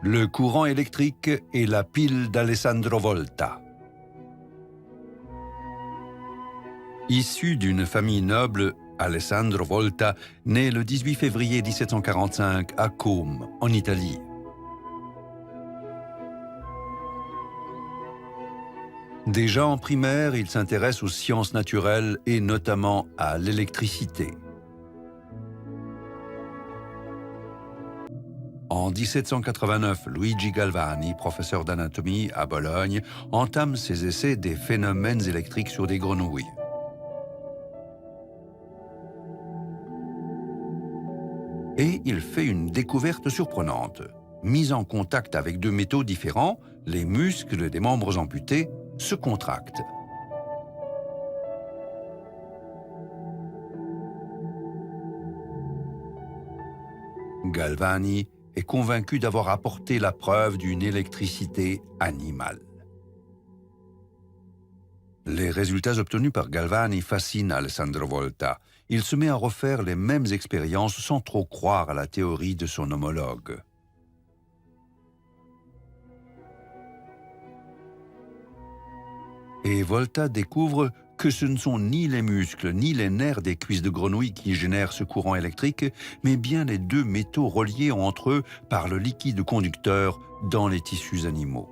Le courant électrique et la pile d'Alessandro Volta. Issu d'une famille noble, Alessandro Volta naît le 18 février 1745 à Côme, en Italie. Déjà en primaire, il s'intéresse aux sciences naturelles et notamment à l'électricité. En 1789, Luigi Galvani, professeur d'anatomie à Bologne, entame ses essais des phénomènes électriques sur des grenouilles. Et il fait une découverte surprenante. Mis en contact avec deux métaux différents, les muscles des membres amputés se contractent. Galvani est convaincu d'avoir apporté la preuve d'une électricité animale. Les résultats obtenus par Galvani fascinent Alessandro Volta. Il se met à refaire les mêmes expériences sans trop croire à la théorie de son homologue. Et Volta découvre que ce ne sont ni les muscles ni les nerfs des cuisses de grenouille qui génèrent ce courant électrique, mais bien les deux métaux reliés entre eux par le liquide conducteur dans les tissus animaux.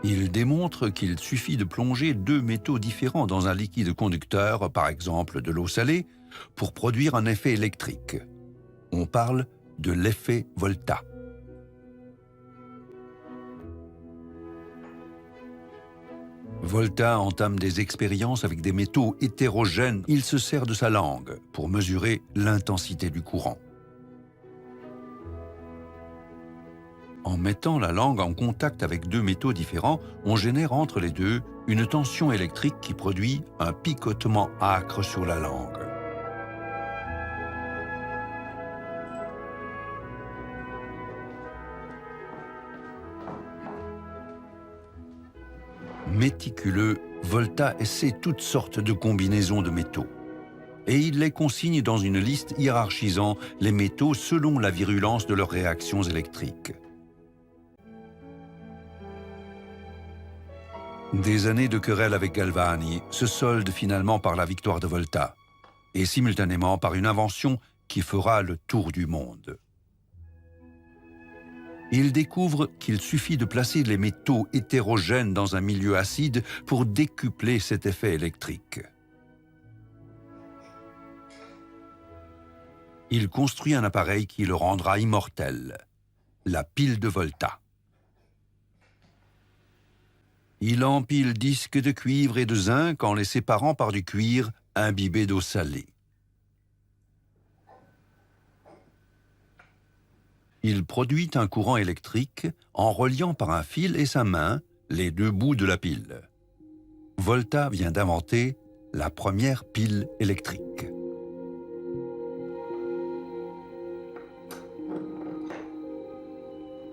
Il démontre qu'il suffit de plonger deux métaux différents dans un liquide conducteur, par exemple de l'eau salée, pour produire un effet électrique. On parle de l'effet Volta. Volta entame des expériences avec des métaux hétérogènes. Il se sert de sa langue pour mesurer l'intensité du courant. En mettant la langue en contact avec deux métaux différents, on génère entre les deux une tension électrique qui produit un picotement âcre sur la langue. Méticuleux, Volta essaie toutes sortes de combinaisons de métaux. Et il les consigne dans une liste hiérarchisant les métaux selon la virulence de leurs réactions électriques. Des années de querelle avec Galvani se soldent finalement par la victoire de Volta, et simultanément par une invention qui fera le tour du monde. Il découvre qu'il suffit de placer les métaux hétérogènes dans un milieu acide pour décupler cet effet électrique. Il construit un appareil qui le rendra immortel, la pile de Volta. Il empile disques de cuivre et de zinc en les séparant par du cuir imbibé d'eau salée. Il produit un courant électrique en reliant par un fil et sa main les deux bouts de la pile. Volta vient d'inventer la première pile électrique.